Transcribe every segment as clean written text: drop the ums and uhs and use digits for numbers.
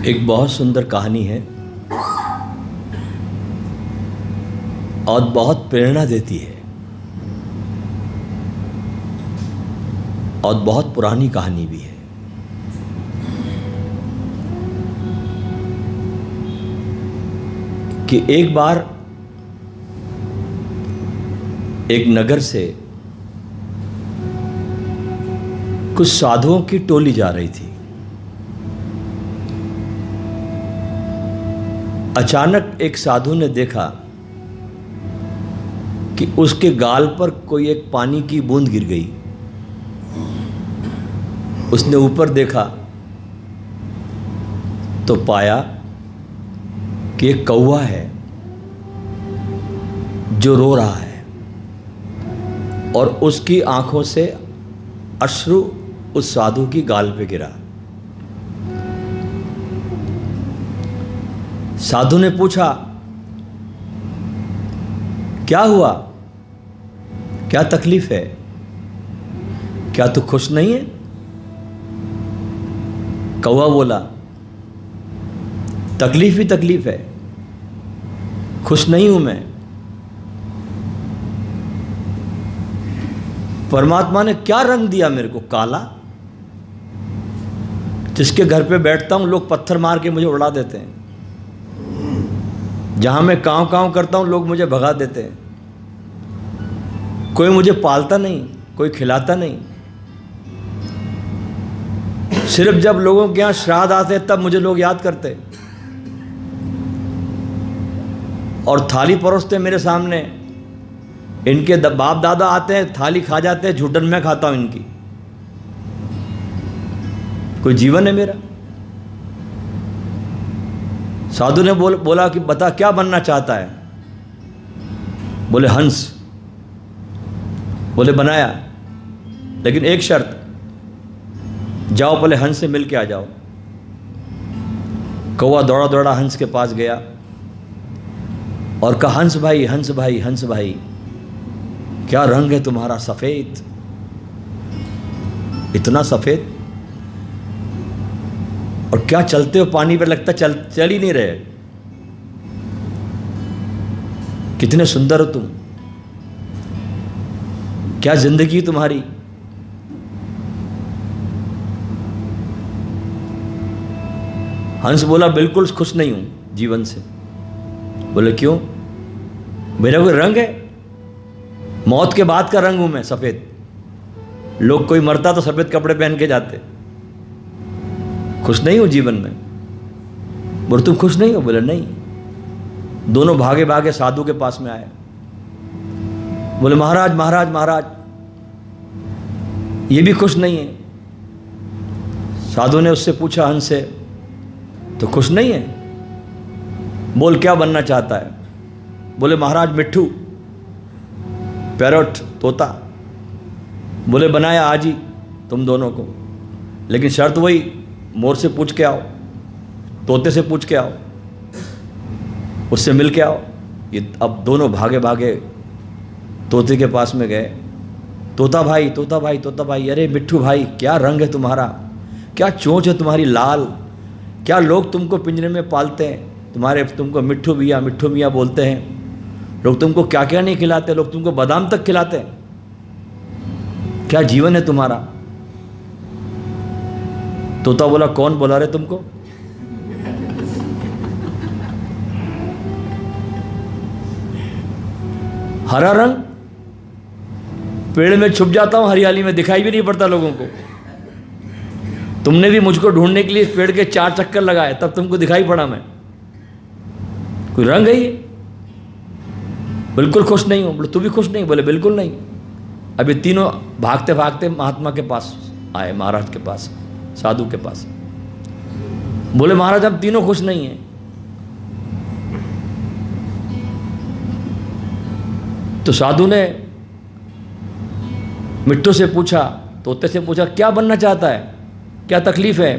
एक बहुत सुंदर कहानी है और बहुत प्रेरणा देती है और बहुत पुरानी कहानी भी है। कि एक बार एक नगर से कुछ साधुओं की टोली जा रही थी। अचानक एक साधु ने देखा कि उसके गाल पर कोई एक पानी की बूंद गिर गई। उसने ऊपर देखा तो पाया कि एक कौवा है जो रो रहा है और उसकी आंखों से अश्रु उस साधु की गाल पे गिरा। साधु ने पूछा, क्या हुआ, क्या तकलीफ है, क्या तू खुश नहीं है? कौवा बोला, तकलीफ ही तकलीफ है, खुश नहीं हूं मैं। परमात्मा ने क्या रंग दिया मेरे को, काला। जिसके घर पे बैठता हूं लोग पत्थर मार के मुझे उड़ा देते हैं। जहां मैं कांव कांव करता हूं लोग मुझे भगा देते हैं। कोई मुझे पालता नहीं, कोई खिलाता नहीं। सिर्फ जब लोगों के यहां श्राद्ध आते तब मुझे लोग याद करते और थाली परोसते मेरे सामने। इनके बाप दादा आते हैं, थाली खा जाते हैं, झूठन मैं खाता हूं इनकी। कोई जीवन है मेरा? साधु ने बोला कि बता क्या बनना चाहता है? बोले हंस। बोले बनाया, लेकिन एक शर्त, जाओ पहले हंस से मिल के आ जाओ। कौवा दौड़ा दौड़ा हंस के पास गया और कहा, हंस भाई, हंस भाई, हंस भाई, क्या रंग है तुम्हारा, सफेद, इतना सफेद, और क्या चलते हो पानी पे, लगता चल ही नहीं रहे। कितने सुंदर हो तुम, क्या जिंदगी तुम्हारी। हंस बोला, बिल्कुल खुश नहीं हूं जीवन से। बोले क्यों? मेरा कोई रंग है? मौत के बाद का रंग हूं मैं, सफेद। लोग कोई मरता तो सफेद कपड़े पहन के जाते। खुश नहीं हूं जीवन में। बोले तुम खुश नहीं हो? बोले नहीं। दोनों भागे भागे साधु के पास में आए। बोले महाराज महाराज महाराज, ये भी खुश नहीं है। साधु ने उससे पूछा, हंस से, तो खुश नहीं है? बोल क्या बनना चाहता है? बोले महाराज मिट्ठू, पैरोट, तोता। बोले बनाया आज ही तुम दोनों को, लेकिन शर्त वही, मोर से पूछ के आओ, तोते से पूछ के आओ, उससे मिल के आओ। ये अब दोनों भागे भागे तोते के पास में गए। तोता भाई, तोता भाई, तोता भाई, अरे मिट्ठू भाई, क्या रंग है तुम्हारा, क्या चोंच है तुम्हारी लाल, क्या लोग तुमको पिंजरे में पालते हैं, तुमको मिट्ठू मियाँ बोलते हैं। लोग तुमको क्या क्या नहीं खिलाते, लोग तुमको बादाम तक खिलाते हैं। क्या जीवन है तुम्हारा? तोता बोला, कौन बोला रे तुमको? हरा रंग, पेड़ में छुप जाता हूं, हरियाली में दिखाई भी नहीं पड़ता लोगों को। तुमने भी मुझको ढूंढने के लिए पेड़ के 4 चक्कर लगाए, तब तुमको दिखाई पड़ा मैं। कोई रंग है ये? बिल्कुल खुश नहीं हूं। बोले तू भी खुश नहीं? बोले बिल्कुल नहीं। अभी तीनों भागते भागते महात्मा के पास आए, महाराज के पास, साधु के पास। बोले महाराज हम तीनों खुश नहीं हैं। तो साधु ने मिट्टू से पूछा, तोते से पूछा, क्या बनना चाहता है, क्या तकलीफ है?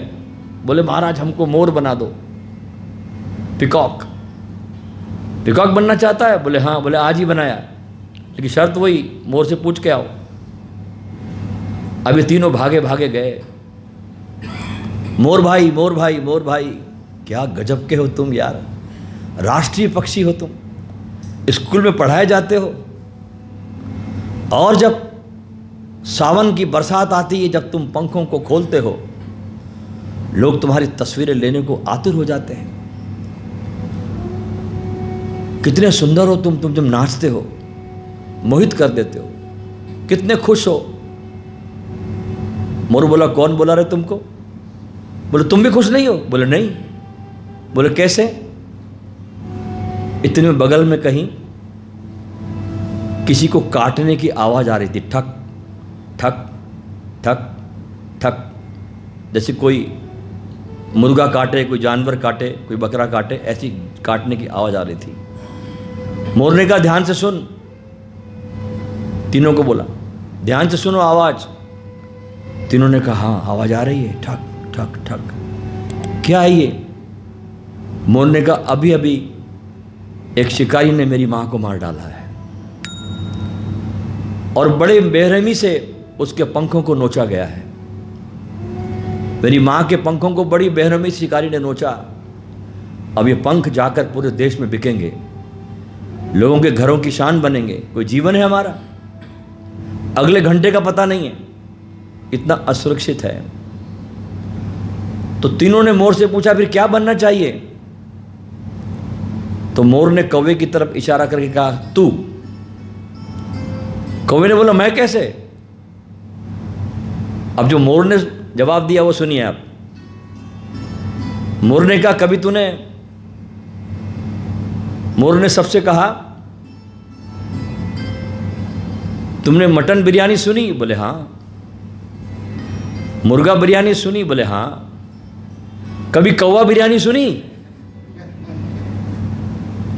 बोले महाराज हमको मोर बना दो, पिकॉक। पिकॉक बनना चाहता है? बोले हाँ। बोले आज ही बनाया, लेकिन शर्त वही, मोर से पूछ के आओ। अब ये तीनों भागे भागे गए। मोर भाई, मोर भाई, मोर भाई, क्या गजब के हो तुम यार, राष्ट्रीय पक्षी हो तुम, स्कूल में पढ़ाए जाते हो, और जब सावन की बरसात आती है, जब तुम पंखों को खोलते हो, लोग तुम्हारी तस्वीरें लेने को आतुर हो जाते हैं। कितने सुंदर हो तुम जब नाचते हो मोहित कर देते हो, कितने खुश हो। मोर बोला कौन बोला रे तुमको? बोले तुम भी खुश नहीं हो? बोले नहीं। बोले कैसे? इतने में बगल में कहीं किसी को काटने की आवाज आ रही थी, ठक ठक ठक ठक, जैसे कोई मुर्गा काटे, कोई जानवर काटे, कोई बकरा काटे, ऐसी काटने की आवाज आ रही थी। मोर ने कहा ध्यान से सुन, तीनों को बोला ध्यान से सुनो आवाज। तीनों ने कहा हाँ आवाज आ रही है, ठक ठक ठक। क्या है ये? मोर ने कहा अभी अभी एक शिकारी ने मेरी मां को मार डाला है, और बड़े बेरहमी से उसके पंखों को नोचा गया है। मेरी मां के पंखों को बड़ी बेरहमी से शिकारी ने नोचा। अब ये पंख जाकर पूरे देश में बिकेंगे, लोगों के घरों की शान बनेंगे। कोई जीवन है हमारा, अगले घंटे का पता नहीं है, इतना असुरक्षित है। तो तीनों ने मोर से पूछा फिर क्या बनना चाहिए? तो मोर ने कौवे की तरफ इशारा करके कहा तू। कौवे ने बोला मैं कैसे? अब जो मोर ने जवाब दिया वो सुनिए आप। मोर ने कहा कभी मोर ने सबसे कहा तुमने मटन बिरयानी सुनी? बोले हाँ। मुर्गा बिरयानी सुनी? बोले हाँ। कभी कौवा बिरयानी सुनी?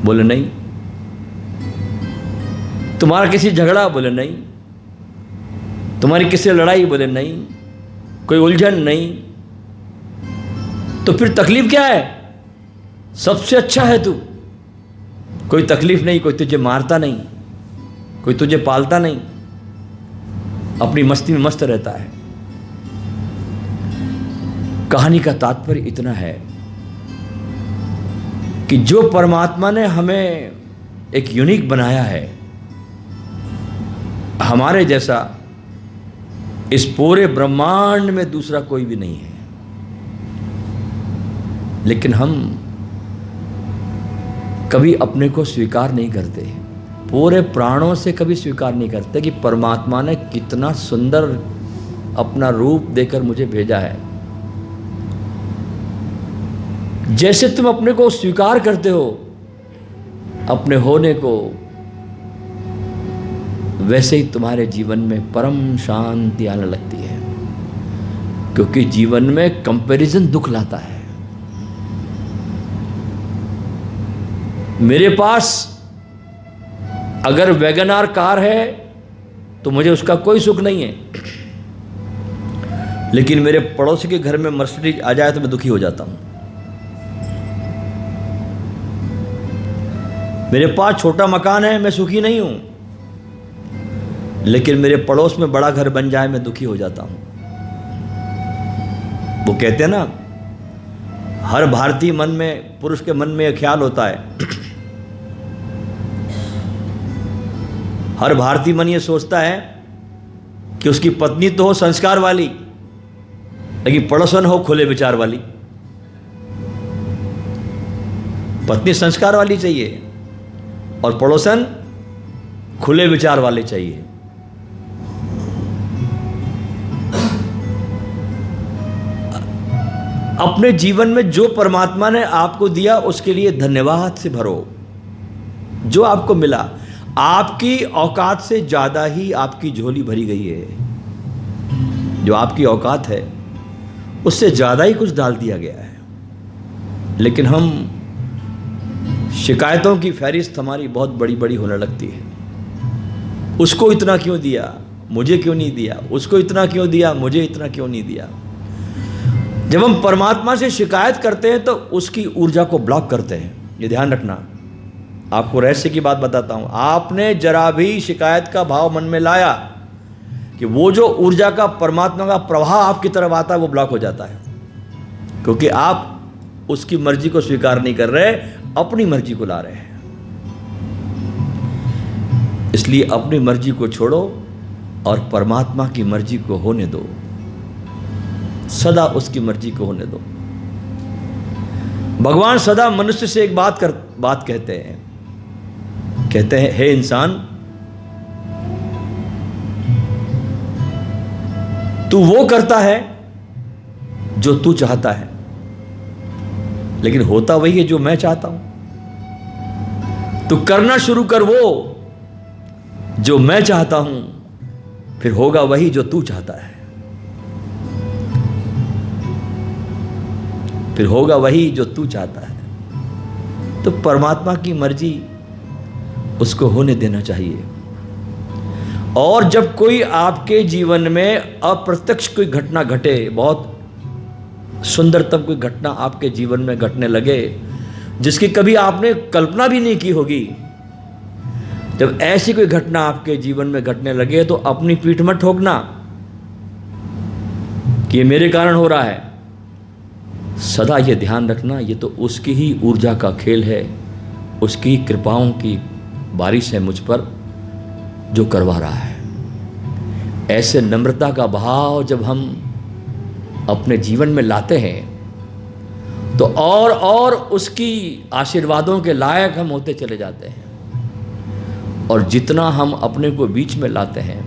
बोले नहीं। तुम्हारा किसी झगड़ा? बोले नहीं। तुम्हारी किससे लड़ाई? बोले नहीं। कोई उलझन? नहीं। तो फिर तकलीफ क्या है? सबसे अच्छा है तू, कोई तकलीफ नहीं, कोई तुझे मारता नहीं, कोई तुझे पालता नहीं, अपनी मस्ती में मस्त रहता है। कहानी का तात्पर्य इतना है कि जो परमात्मा ने हमें एक यूनिक बनाया है, हमारे जैसा इस पूरे ब्रह्मांड में दूसरा कोई भी नहीं है। लेकिन हम कभी अपने को स्वीकार नहीं करते, पूरे प्राणों से कभी स्वीकार नहीं करते कि परमात्मा ने कितना सुंदर अपना रूप देकर मुझे भेजा है। जैसे तुम अपने को स्वीकार करते हो, अपने होने को, वैसे ही तुम्हारे जीवन में परम शांति आने लगती है, क्योंकि जीवन में कंपैरिजन दुख लाता है। मेरे पास अगर वैगनआर कार है तो मुझे उसका कोई सुख नहीं है, लेकिन मेरे पड़ोसी के घर में मर्सिडीज आ जाए तो मैं दुखी हो जाता हूं। मेरे पास छोटा मकान है, मैं सुखी नहीं हूं, लेकिन मेरे पड़ोस में बड़ा घर बन जाए मैं दुखी हो जाता हूं। वो कहते हैं ना, हर भारतीय मन में, पुरुष के मन में यह ख्याल होता है, हर भारतीय मन ये सोचता है कि उसकी पत्नी तो हो संस्कार वाली, लेकिन पड़ोसन हो खुले विचार वाली। पत्नी संस्कार वाली चाहिए और पड़ोसन खुले विचार वाले चाहिए। अपने जीवन में जो परमात्मा ने आपको दिया उसके लिए धन्यवाद से भरो। जो आपको मिला, आपकी औकात से ज्यादा ही आपकी झोली भरी गई है। जो आपकी औकात है उससे ज्यादा ही कुछ डाल दिया गया है, लेकिन हम शिकायतों की फहरिस्त हमारी बहुत बड़ी बड़ी होने लगती है। उसको इतना क्यों दिया, मुझे क्यों नहीं दिया, उसको इतना क्यों दिया, मुझे इतना क्यों नहीं दिया। जब हम परमात्मा से शिकायत करते हैं तो उसकी ऊर्जा को ब्लॉक करते हैं। ये ध्यान रखना। आपको रहस्य की बात बताता हूं। आपने जरा भी शिकायत का भाव मन में लाया कि वो जो ऊर्जा का, परमात्मा का प्रवाह आपकी तरफ आता है, वो ब्लॉक हो जाता है, क्योंकि आप उसकी मर्जी को स्वीकार नहीं कर रहे, अपनी मर्जी को ला रहे हैं। इसलिए अपनी मर्जी को छोड़ो और परमात्मा की मर्जी को होने दो, सदा उसकी मर्जी को होने दो। भगवान सदा मनुष्य से एक बात कहते हैं, हे इंसान, तू वो करता है जो तू चाहता है, लेकिन होता वही है जो मैं चाहता हूं। तू करना शुरू कर वो जो मैं चाहता हूं, फिर होगा वही जो तू चाहता है, फिर होगा वही जो तू चाहता है। तो परमात्मा की मर्जी उसको होने देना चाहिए। और जब कोई आपके जीवन में अप्रत्यक्ष कोई घटना घटे, बहुत सुंदरतम कोई घटना आपके जीवन में घटने लगे जिसकी कभी आपने कल्पना भी नहीं की होगी, जब ऐसी कोई घटना आपके जीवन में घटने लगे तो अपनी पीठ मत ठोकना कि ये मेरे कारण हो रहा है। सदा ये ध्यान रखना, ये तो उसकी ही ऊर्जा का खेल है, उसकी कृपाओं की बारिश है मुझ पर जो करवा रहा है। ऐसे नम्रता का भाव जब हम अपने जीवन में लाते हैं तो और उसकी आशीर्वादों के लायक हम होते चले जाते हैं। और जितना हम अपने को बीच में लाते हैं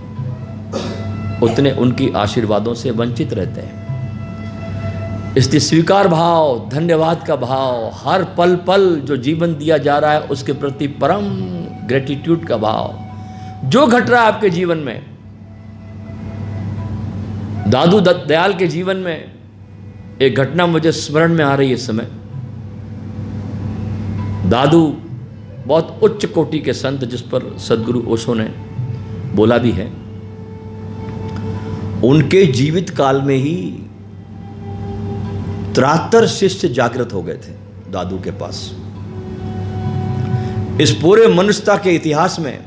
उतने उनकी आशीर्वादों से वंचित रहते हैं। इसलिए स्वीकार भाव, धन्यवाद का भाव, हर पल पल जो जीवन दिया जा रहा है उसके प्रति परम ग्रेटिट्यूड का भाव, जो घट रहा है आपके जीवन में। दादू दयाल के जीवन में एक घटना मुझे स्मरण में आ रही है इस समय। दादू बहुत उच्च कोटि के संत, जिस पर सदगुरु ओशो ने बोला भी है। उनके जीवित काल में ही 73 शिष्य जागृत हो गए थे दादू के पास। इस पूरे मनुष्यता के इतिहास में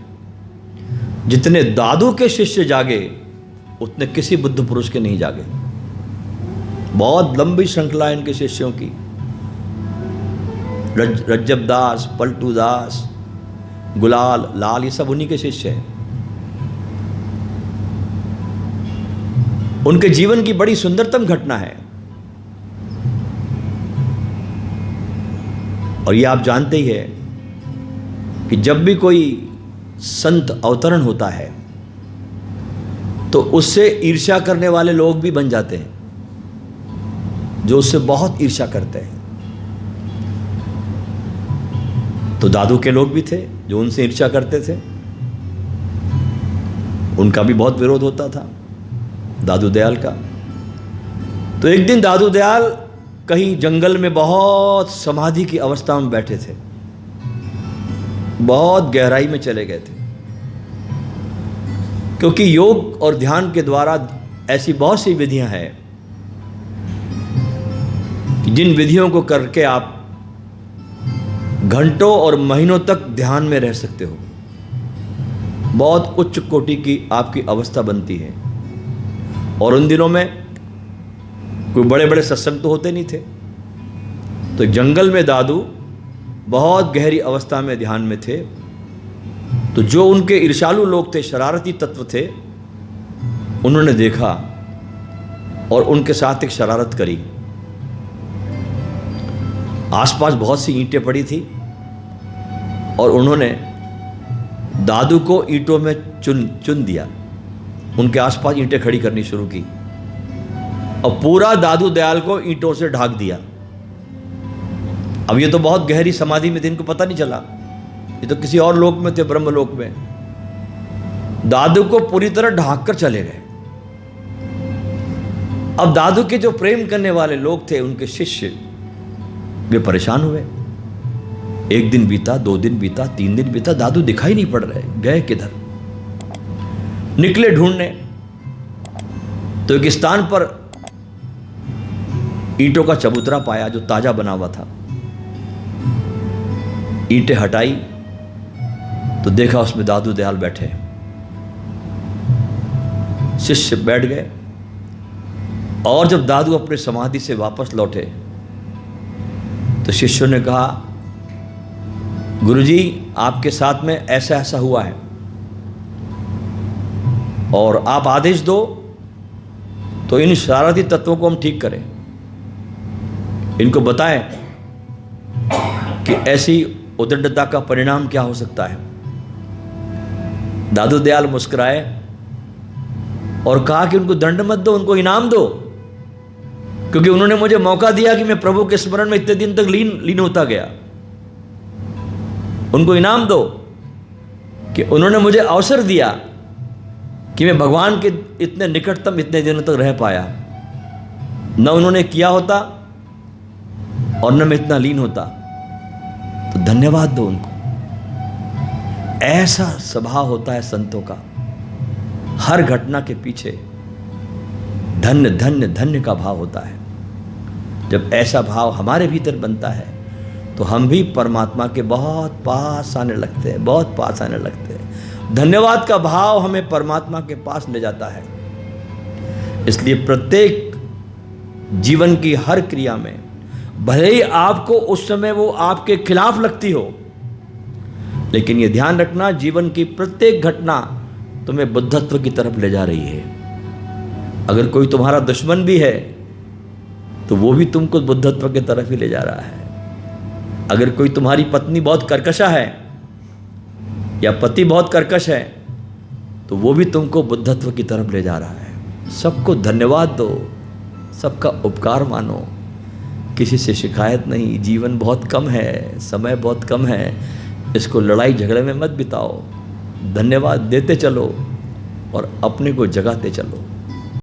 जितने दादू के शिष्य जागे उतने किसी बुद्ध पुरुष के नहीं जागे। बहुत लंबी श्रृंखला इनके शिष्यों की। रज्जब दास, पलटू दास, गुलाल, लाल, ये सब उन्हीं के शिष्य हैं। उनके जीवन की बड़ी सुंदरतम घटना है। और ये आप जानते ही हैं कि जब भी कोई संत अवतरण होता है तो उससे ईर्ष्या करने वाले लोग भी बन जाते हैं, जो उससे बहुत ईर्ष्या करते हैं। तो दादू के लोग भी थे जो उनसे ईर्ष्या करते थे। उनका भी बहुत विरोध होता था दादू दयाल का। तो एक दिन दादू दयाल कहीं जंगल में बहुत समाधि की अवस्था में बैठे थे, बहुत गहराई में चले गए थे। क्योंकि योग और ध्यान के द्वारा ऐसी बहुत सी विधियां हैं जिन विधियों को करके आप घंटों और महीनों तक ध्यान में रह सकते हो। बहुत उच्च कोटि की आपकी अवस्था बनती है। और उन दिनों में कोई बड़े बड़े सत्संग तो होते नहीं थे। तो जंगल में दादू बहुत गहरी अवस्था में ध्यान में थे। तो जो उनके ईर्ष्यालु लोग थे, शरारती तत्व थे, उन्होंने देखा और उनके साथ एक शरारत करी। आसपास बहुत सी ईंटें पड़ी थी और उन्होंने दादू को ईंटों में चुन दिया। उनके आसपास ईंटें खड़ी करनी शुरू की और पूरा दादू दयाल को ईंटों से ढाक दिया। अब ये तो बहुत गहरी समाधि में थे, इनको पता नहीं चला। ये तो किसी और लोक में थे, ब्रह्मलोक में। दादू को पूरी तरह ढाक कर चले गए। अब दादू के जो प्रेम करने वाले लोग थे, उनके शिष्य, वे परेशान हुए। एक दिन बीता, 2 दिन बीता, 3 दिन बीता, दादू दिखाई नहीं पड़ रहे, गए किधर। निकले ढूंढने तो एक स्थान पर ईंटों का चबूतरा पाया जो ताजा बना हुआ था। ईंटें हटाई तो देखा उसमें दादू दयाल बैठे। शिष्य बैठ गए और जब दादू अपने समाधि से वापस लौटे तो शिष्यों ने कहा, गुरुजी आपके साथ में ऐसा ऐसा हुआ है और आप आदेश दो तो इन शरारती तत्वों को हम ठीक करें, इनको बताएं कि ऐसी उद्दंडता का परिणाम क्या हो सकता है। दादू दयाल मुस्कुराए और कहा कि उनको दंड मत दो, उनको इनाम दो, क्योंकि उन्होंने मुझे मौका दिया कि मैं प्रभु के स्मरण में इतने दिन तक लीन होता गया। उनको इनाम दो कि उन्होंने मुझे अवसर दिया कि मैं भगवान के इतने निकटतम इतने दिनों तक रह पाया। न उन्होंने किया होता और न मैं इतना लीन होता, तो धन्यवाद दो उनको। ऐसा स्वभाव होता है संतों का। हर घटना के पीछे धन्य धन्य धन्य का भाव होता है। जब ऐसा भाव हमारे भीतर बनता है तो हम भी परमात्मा के बहुत पास आने लगते हैं, बहुत पास आने लगते हैं। धन्यवाद का भाव हमें परमात्मा के पास ले जाता है। इसलिए प्रत्येक जीवन की हर क्रिया में, भले ही आपको उस समय वो आपके खिलाफ लगती हो, लेकिन ये ध्यान रखना, जीवन की प्रत्येक घटना तुम्हें बुद्धत्व की तरफ ले जा रही है। अगर कोई तुम्हारा दुश्मन भी है तो वो भी तुमको बुद्धत्व की तरफ ही ले जा रहा है। अगर कोई तुम्हारी पत्नी बहुत कर्कशा है या पति बहुत कर्कश है तो वो भी तुमको बुद्धत्व की तरफ ले जा रहा है। सबको धन्यवाद दो, सबका उपकार मानो, किसी से शिकायत नहीं। जीवन बहुत कम है, समय बहुत कम है, इसको लड़ाई झगड़े में मत बिताओ। धन्यवाद देते चलो और अपने को जगाते चलो।